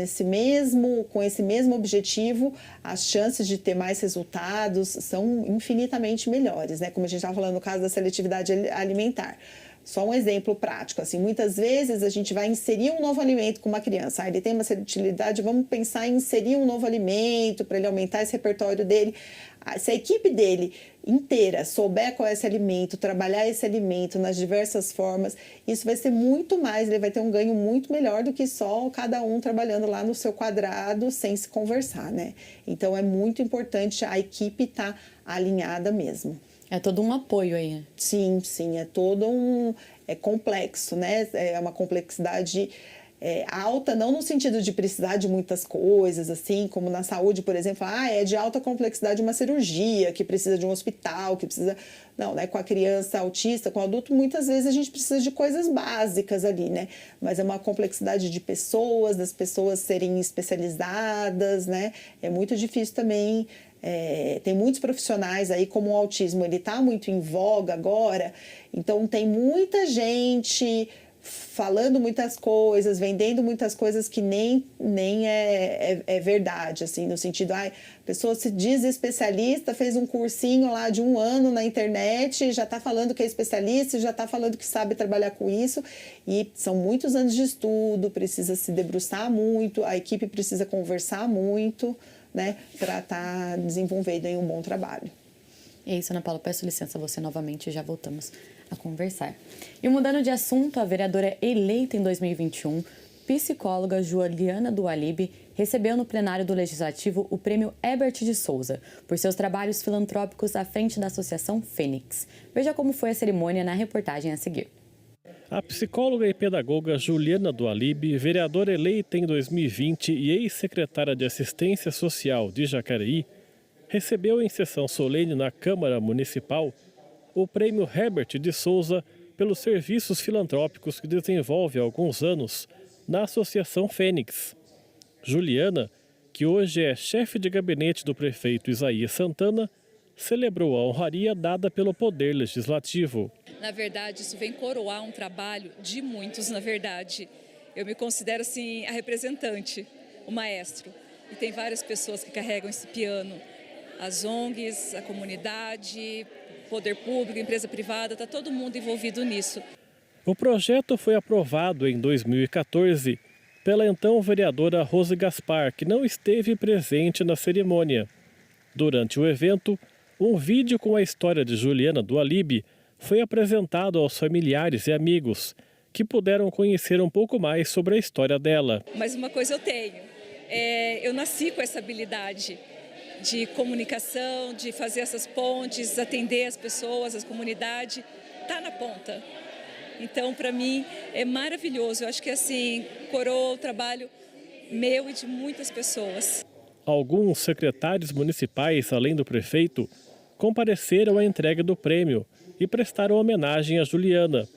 Speaker 1: com esse mesmo objetivo, as chances de ter mais resultados são infinitamente melhores, né? Como a gente estava falando no caso da seletividade alimentar. Só um exemplo prático, assim, muitas vezes a gente vai inserir um novo alimento com uma criança, ele tem uma seletividade, vamos pensar em inserir um novo alimento para ele aumentar esse repertório dele. Se a equipe dele inteira souber qual é esse alimento, trabalhar esse alimento nas diversas formas, isso vai ser muito mais, ele vai ter um ganho muito melhor do que só cada um trabalhando lá no seu quadrado sem se conversar, né? Então é muito importante a equipe estar alinhada mesmo.
Speaker 2: É todo um apoio aí, né?
Speaker 1: Sim, é todo é complexo, né? É uma complexidade alta, não no sentido de precisar de muitas coisas, assim, como na saúde, por exemplo, é de alta complexidade uma cirurgia, que precisa de um hospital, que precisa... Não, né? Com a criança autista, com o adulto, muitas vezes a gente precisa de coisas básicas ali, né? Mas é uma complexidade de pessoas, das pessoas serem especializadas, né? É muito difícil também... tem muitos profissionais aí, como o autismo, ele está muito em voga agora, então tem muita gente falando muitas coisas, vendendo muitas coisas que nem é verdade, assim, no sentido, a pessoa se diz especialista, fez um cursinho lá de 1 ano na internet, já está falando que é especialista, já está falando que sabe trabalhar com isso, e são muitos anos de estudo, precisa se debruçar muito, a equipe precisa conversar muito, né, para estar desenvolvendo aí um bom trabalho.
Speaker 2: É isso, Ana Paula, peço licença a você novamente e já voltamos a conversar. E mudando de assunto, a vereadora eleita em 2021, psicóloga Juliana do Alibe, recebeu no plenário do Legislativo o prêmio Herbert de Souza por seus trabalhos filantrópicos à frente da Associação Fênix. Veja como foi a cerimônia na reportagem a seguir.
Speaker 3: A psicóloga e pedagoga Juliana do Alibe, vereadora eleita em 2020 e ex-secretária de Assistência Social de Jacareí, recebeu em sessão solene na Câmara Municipal o prêmio Herbert de Souza pelos serviços filantrópicos que desenvolve há alguns anos na Associação Fênix. Juliana, que hoje é chefe de gabinete do prefeito Isaías Santana, celebrou a honraria dada pelo Poder Legislativo.
Speaker 13: Na verdade, isso vem coroar um trabalho de muitos, na verdade. Eu me considero, assim, a representante, o maestro. E tem várias pessoas que carregam esse piano. As ONGs, a comunidade, poder público, empresa privada, está todo mundo envolvido nisso.
Speaker 3: O projeto foi aprovado em 2014 pela então vereadora Rose Gaspar, que não esteve presente na cerimônia. Durante o evento, um vídeo com a história de Juliana do Alibe foi apresentado aos familiares e amigos, que puderam conhecer um pouco mais sobre a história dela.
Speaker 13: Mas uma coisa eu tenho, eu nasci com essa habilidade de comunicação, de fazer essas pontes, atender as pessoas, a comunidade, está na ponta. Então, para mim, é maravilhoso. Eu acho que, assim, coroa o trabalho meu e de muitas pessoas.
Speaker 3: Alguns secretários municipais, além do prefeito, compareceram à entrega do prêmio e prestaram homenagem a Juliana.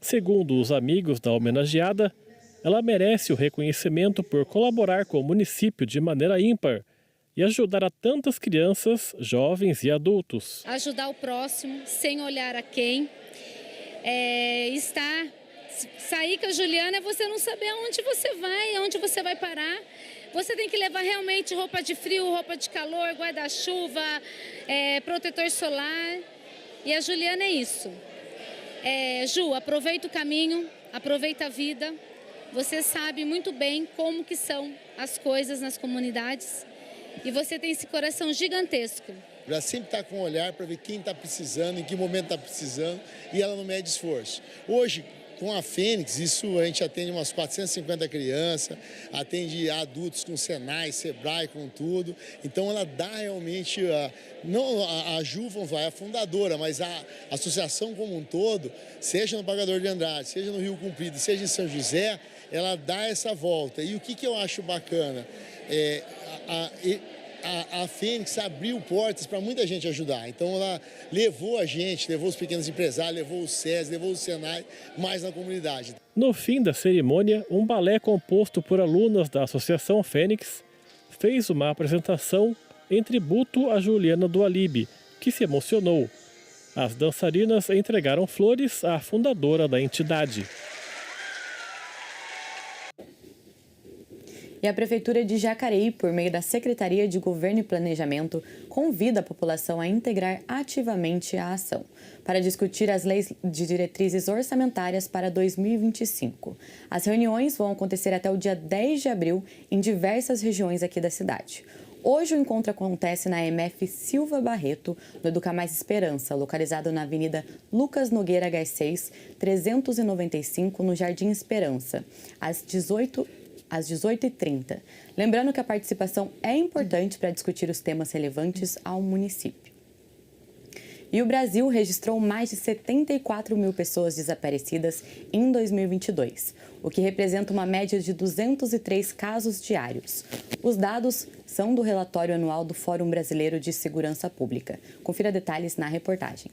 Speaker 3: Segundo os amigos da homenageada, ela merece o reconhecimento por colaborar com o município de maneira ímpar e ajudar a tantas crianças, jovens e adultos.
Speaker 14: Ajudar o próximo, sem olhar a quem. Sair com a Juliana é você não saber aonde você vai, aonde você vai parar. Você tem que levar realmente roupa de frio, roupa de calor, guarda-chuva, protetor solar. E a Juliana é isso. Ju, aproveita o caminho, aproveita a vida. Você sabe muito bem como que são as coisas nas comunidades. E você tem esse coração gigantesco.
Speaker 15: Ela sempre está com um olhar para ver quem está precisando, em que momento está precisando, e ela não mede esforço. Hoje, com a Fênix, a gente atende umas 450 crianças, atende adultos com Senai, Sebrae, com tudo. Então ela dá realmente, a Ju vai, a fundadora, mas a associação como um todo, seja no Pagador de Andrade, seja no Rio Comprido, seja em São José, ela dá essa volta. E o que eu acho bacana? A Fênix abriu portas para muita gente ajudar. Então ela levou a gente, levou os pequenos empresários, levou o SES, levou o Senai, mais na comunidade.
Speaker 3: No fim da cerimônia, um balé composto por alunas da Associação Fênix fez uma apresentação em tributo a Juliana do Alibe, que se emocionou. As dançarinas entregaram flores à fundadora da entidade.
Speaker 2: E a Prefeitura de Jacareí, por meio da Secretaria de Governo e Planejamento, convida a população a integrar ativamente a ação para discutir as leis de diretrizes orçamentárias para 2025. As reuniões vão acontecer até o dia 10 de abril em diversas regiões aqui da cidade. Hoje o encontro acontece na MF Silva Barreto, no Educa Mais Esperança, localizado na Avenida Lucas Nogueira Garcês, 395, no Jardim Esperança, às 18h30. Lembrando que a participação é importante para discutir os temas relevantes ao município. E o Brasil registrou mais de 74 mil pessoas desaparecidas em 2022, o que representa uma média de 203 casos diários. Os dados são do relatório anual do Fórum Brasileiro de Segurança Pública. Confira detalhes na reportagem.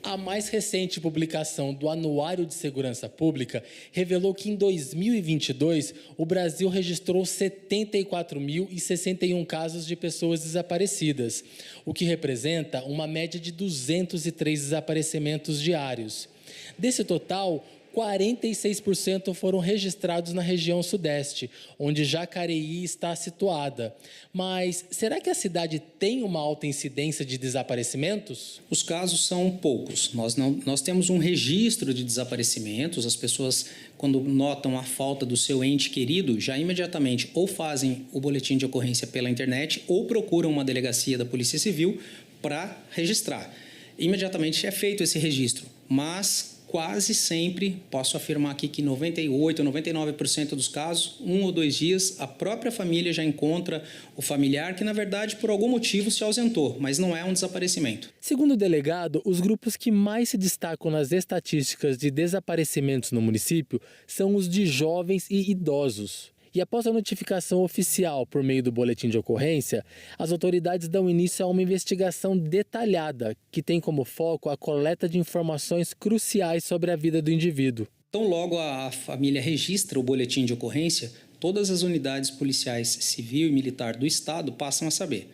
Speaker 16: A mais recente publicação do Anuário de Segurança Pública revelou que em 2022 o Brasil registrou 74.061 casos de pessoas desaparecidas, o que representa uma média de 203 desaparecimentos diários. Desse total, 46% foram registrados na região sudeste, onde Jacareí está situada. Mas será que a cidade tem uma alta incidência de desaparecimentos?
Speaker 17: Os casos são poucos. Nós temos um registro de desaparecimentos. As pessoas, quando notam a falta do seu ente querido, já imediatamente ou fazem o boletim de ocorrência pela internet ou procuram uma delegacia da Polícia Civil para registrar. Imediatamente é feito esse registro, mas quase sempre, posso afirmar aqui que 98%, 99% dos casos, 1 ou 2 dias, a própria família já encontra o familiar que, na verdade, por algum motivo se ausentou, mas não é um desaparecimento.
Speaker 16: Segundo o delegado, os grupos que mais se destacam nas estatísticas de desaparecimentos no município são os de jovens e idosos. E após a notificação oficial por meio do boletim de ocorrência, as autoridades dão início a uma investigação detalhada, que tem como foco a coleta de informações cruciais sobre a vida do indivíduo.
Speaker 17: Então, logo a família registra o boletim de ocorrência, todas as unidades policiais civil e militar do Estado passam a saber.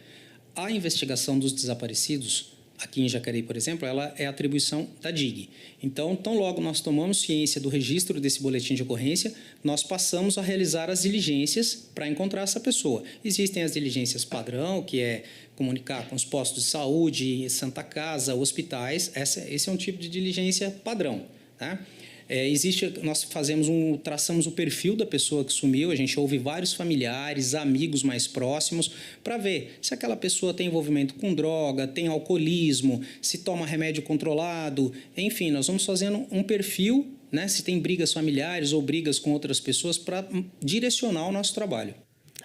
Speaker 17: A investigação dos desaparecidos, aqui em Jacareí, por exemplo, ela é atribuição da DIG. Então, tão logo nós tomamos ciência do registro desse boletim de ocorrência, nós passamos a realizar as diligências para encontrar essa pessoa. Existem as diligências padrão, que é comunicar com os postos de saúde, Santa Casa, hospitais. Esse é um tipo de diligência padrão, tá? Nós traçamos o perfil da pessoa que sumiu, a gente ouve vários familiares, amigos mais próximos, para ver se aquela pessoa tem envolvimento com droga, tem alcoolismo, se toma remédio controlado, enfim, nós vamos fazendo um perfil, né, se tem brigas familiares ou brigas com outras pessoas, para direcionar o nosso trabalho.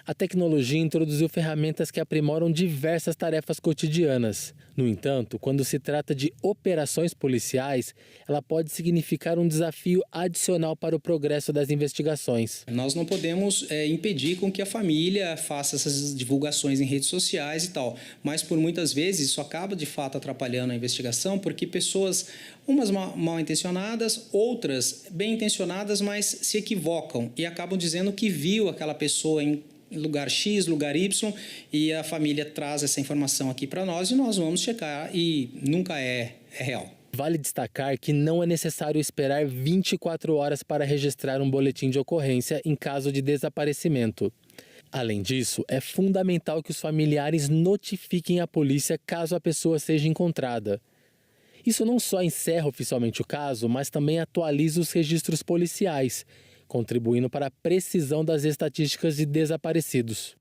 Speaker 16: A tecnologia introduziu ferramentas que aprimoram diversas tarefas cotidianas. No entanto, quando se trata de operações policiais, ela pode significar um desafio adicional para o progresso das investigações.
Speaker 17: Nós não podemos impedir com que a família faça essas divulgações em redes sociais e tal, mas por muitas vezes isso acaba de fato atrapalhando a investigação, porque pessoas, umas mal intencionadas, outras bem intencionadas, mas se equivocam e acabam dizendo que viu aquela pessoa em lugar X, lugar Y, e a família traz essa informação aqui para nós e nós vamos checar e nunca é real.
Speaker 16: Vale destacar que não é necessário esperar 24 horas para registrar um boletim de ocorrência em caso de desaparecimento. Além disso, é fundamental que os familiares notifiquem a polícia caso a pessoa seja encontrada. Isso não só encerra oficialmente o caso, mas também atualiza os registros policiais, contribuindo para a precisão das estatísticas de desaparecidos.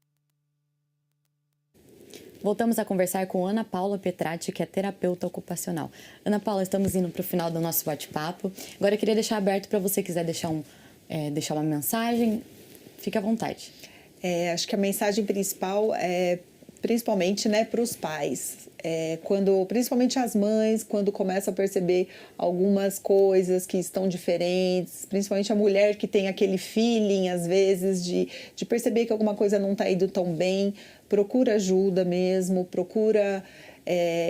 Speaker 2: Voltamos a conversar com Ana Paula Petrati, que é terapeuta ocupacional. Ana Paula, estamos indo para o final do nosso bate-papo. Agora eu queria deixar aberto para você quiser deixar uma mensagem. Fique à vontade.
Speaker 1: Acho que a mensagem principal é principalmente, para os pais. Principalmente as mães, quando começam a perceber algumas coisas que estão diferentes, principalmente a mulher que tem aquele feeling, às vezes, de perceber que alguma coisa não está indo tão bem, procura ajuda mesmo, procura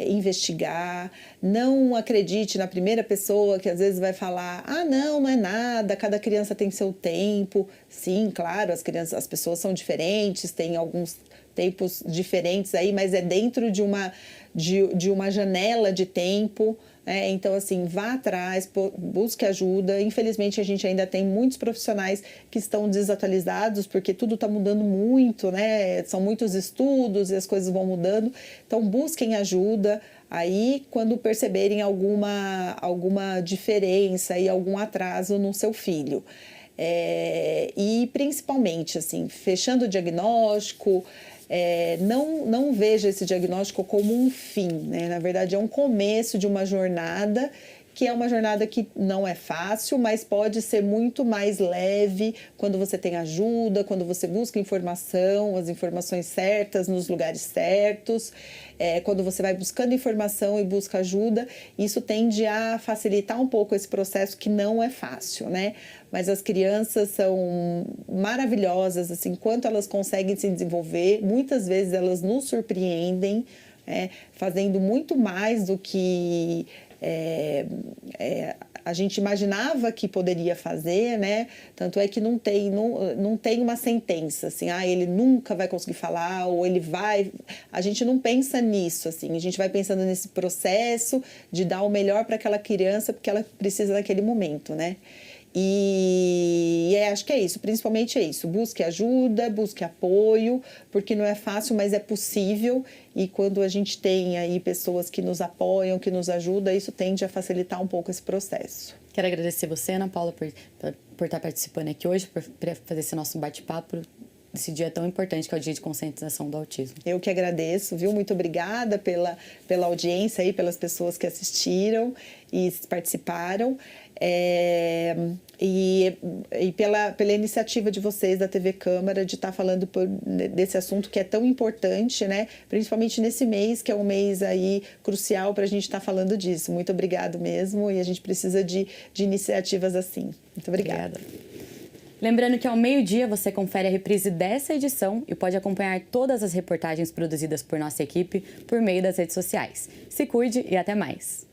Speaker 1: investigar, não acredite na primeira pessoa que às vezes vai falar, não é nada, cada criança tem seu tempo. Sim, claro, as pessoas são diferentes, têm alguns tempos diferentes aí, mas é dentro de uma janela de tempo, então assim, vá atrás, busque ajuda. Infelizmente a gente ainda tem muitos profissionais que estão desatualizados, porque tudo está mudando muito, são muitos estudos e as coisas vão mudando, então busquem ajuda aí quando perceberem alguma diferença e algum atraso no seu filho. E principalmente, assim, fechando o diagnóstico, não veja esse diagnóstico como um fim, Na verdade, é um começo de uma jornada, que é uma jornada que não é fácil, mas pode ser muito mais leve quando você tem ajuda, quando você busca informação, as informações certas nos lugares certos, quando você vai buscando informação e busca ajuda, isso tende a facilitar um pouco esse processo que não é fácil, Mas as crianças são maravilhosas, assim, enquanto elas conseguem se desenvolver, muitas vezes elas nos surpreendem, fazendo muito mais do que a gente imaginava que poderia fazer, Tanto é que não tem uma sentença, assim, ele nunca vai conseguir falar, ou ele vai... A gente não pensa nisso, assim, a gente vai pensando nesse processo de dar o melhor para aquela criança, porque ela precisa naquele momento, E acho que é isso, principalmente é isso. Busque ajuda, busque apoio, porque não é fácil, mas é possível. E quando a gente tem aí pessoas que nos apoiam, que nos ajudam, isso tende a facilitar um pouco esse processo.
Speaker 2: Quero agradecer você, Ana Paula, por estar participando aqui hoje, por fazer esse nosso bate-papo desse dia tão importante, que é o Dia de Conscientização do Autismo.
Speaker 1: Eu que agradeço, viu? Muito obrigada pela audiência aí, pelas pessoas que assistiram e participaram. E pela iniciativa de vocês da TV Câmara de estar falando desse assunto que é tão importante, Principalmente nesse mês, que é um mês aí crucial para a gente estar falando disso. Muito obrigado mesmo, e a gente precisa de iniciativas assim. Muito obrigada.
Speaker 2: Lembrando que ao meio-dia você confere a reprise dessa edição e pode acompanhar todas as reportagens produzidas por nossa equipe por meio das redes sociais. Se cuide e até mais!